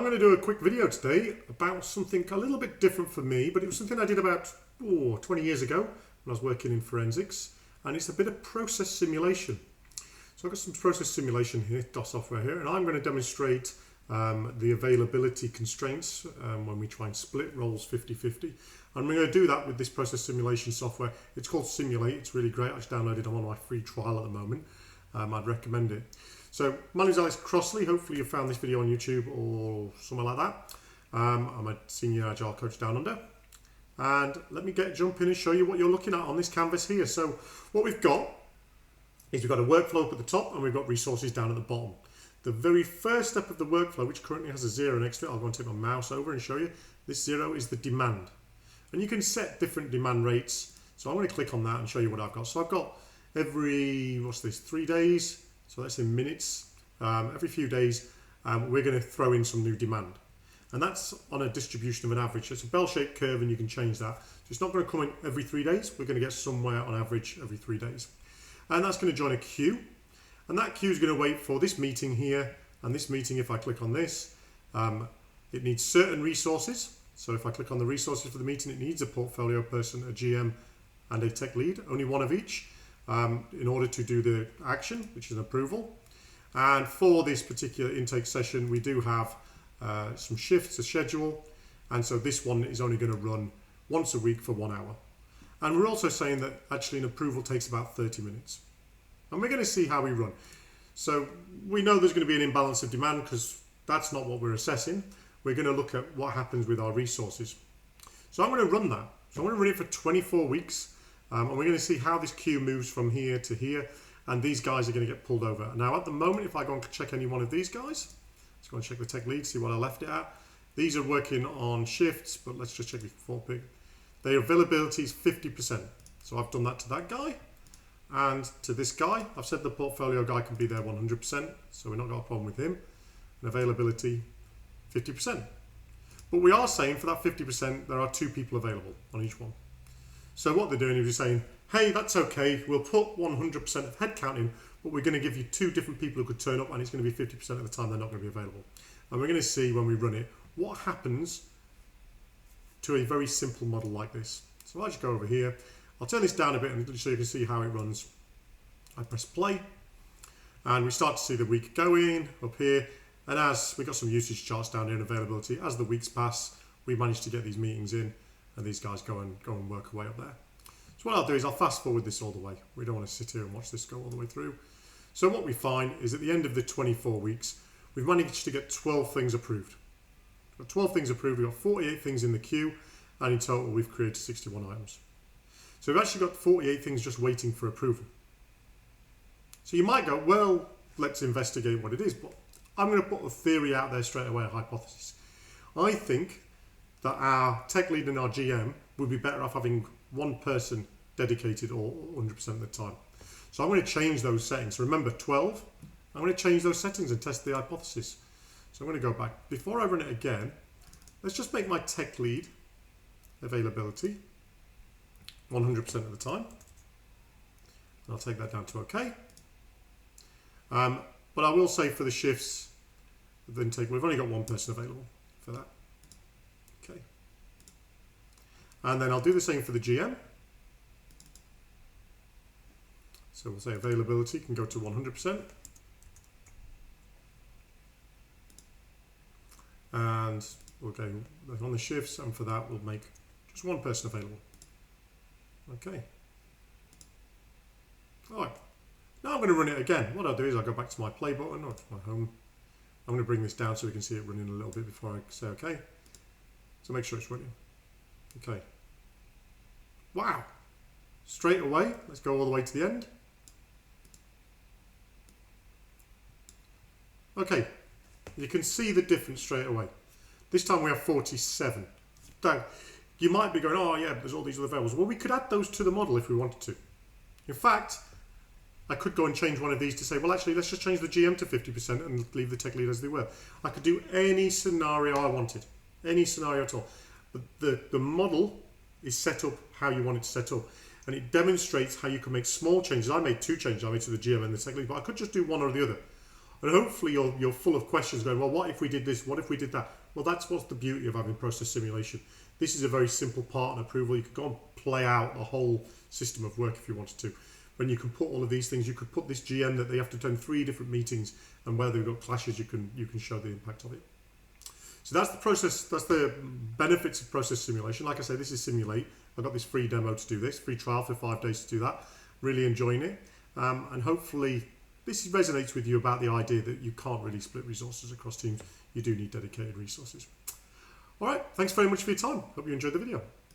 I'm going to do a quick video today about something a little bit different for me, but it was something I did about 20 years ago when I was working in forensics, and it's a bit of process simulation. So I've got some process simulation here, DOS software here, and I'm going to demonstrate the availability constraints when we try and split roles 50-50. And we're going to do that with this process simulation software. It's called Simulate. It's really great. I just downloaded it. I'm on my free trial at the moment. I'd recommend it. So my name is Alex Crossley. Hopefully you found this video on YouTube or somewhere like that. I'm a senior agile coach down under. And let me jump in and show you what you're looking at on this canvas here. So what we've got is we've got a workflow up at the top and we've got resources down at the bottom. The very first step of the workflow, which currently has a 0 next to it, I'll go and take my mouse over and show you. This 0 is the demand. And you can set different demand rates. So I'm going to click on that and show you what I've got. So I've got every, 3 days. So that's in minutes. Every few days, we're going to throw in some new demand. And that's on a distribution of an average. So it's a bell-shaped curve and you can change that. So it's not going to come in every 3 days. We're going to get somewhere on average every 3 days. And that's going to join a queue. And that queue is going to wait for this meeting here. And this meeting, if I click on this, it needs certain resources. So if I click on the resources for the meeting, it needs a portfolio person, a GM, and a tech lead, only one of each, in order to do the action, which is an approval. And for this particular intake session, we do have some shifts to schedule. And so this one is only going to run once a week for 1 hour. And we're also saying that actually an approval takes about 30 minutes. And we're going to see how we run. So we know there's going to be an imbalance of demand because that's not what we're assessing. We're going to look at what happens with our resources. So I'm going to run that. So I'm going to run it for 24 weeks. And we're going to see how this queue moves from here to here. And these guys are going to get pulled over. Now at the moment, if I go and check any one of these guys, let's go and check the tech lead, see what I left it at. These are working on shifts, but let's just check the full pick. Their availability is 50%. So I've done that to that guy. And to this guy, I've said the portfolio guy can be there 100%. So we're not got a problem with him. And availability, 50%. But we are saying for that 50%, there are 2 people available on each one. So what they're doing is they're saying, hey, that's okay. We'll put 100% of headcount in, but we're going to give you 2 different people who could turn up, and it's going to be 50% of the time they're not going to be available. And we're going to see when we run it, what happens to a very simple model like this. So I'll just go over here. I'll turn this down a bit so you can see how it runs. I press play, and we start to see the week going up here. And as we got some usage charts down here and availability, as the weeks pass, we manage to get these meetings in, and these guys go and work away up there. So what I'll do is I'll fast forward this all the way. We don't want to sit here and watch this go all the way through. So what we find is at the end of the 24 weeks, we've managed to get 12 things approved. We've got 12 things approved, we've got 48 things in the queue, and in total we've created 61 items. So we've actually got 48 things just waiting for approval. So you might go, well, let's investigate what it is, but I'm going to put a theory out there straight away, a hypothesis. I think that our tech lead and our GM would be better off having one person dedicated all 100% of the time. So I'm going to change those settings. So remember 12, I'm going to change those settings and test the hypothesis. So I'm going to go back. Before I run it again, let's just make my tech lead availability 100% of the time. And I'll take that down to OK. But I will say for the shifts, the intake, we've only got one person available for that. Okay. And then I'll do the same for the GM. So we'll say availability can go to 100%. And we'll go on the shifts, and for that we'll make just one person available. Okay. All right. Now I'm going to run it again. What I'll do is I'll go back to my play button or to my home. I'm going to bring this down so we can see it running a little bit before I say OK. So make sure it's running. OK. Wow. Straight away. Let's go all the way to the end. OK. You can see the difference straight away. This time we have 47. Now, you might be going, oh yeah, there's all these other variables. Well, we could add those to the model if we wanted to. In fact, I could go and change one of these to say, well, actually, let's just change the GM to 50% and leave the tech lead as they were. I could do any scenario I wanted, any scenario at all. But the model is set up how you want it to set up. And it demonstrates how you can make small changes. I made 2 changes. I made to the GM and the tech lead, but I could just do one or the other. And hopefully you're full of questions going, well, what if we did this? What if we did that? Well, that's what's the beauty of having process simulation. This is a very simple part and approval. You could go and play out the whole system of work if you wanted to. When you can put all of these things, you could put this GM that they have to attend 3 different meetings, and where they've got clashes, you can show the impact of it. So that's the process. That's the benefits of process simulation. Like I say, this is Simulate. I've got this free demo to do this, free trial for 5 days to do that. Really enjoying it, and hopefully this resonates with you about the idea that you can't really split resources across teams. You do need dedicated resources. All right, thanks very much for your time. Hope you enjoyed the video.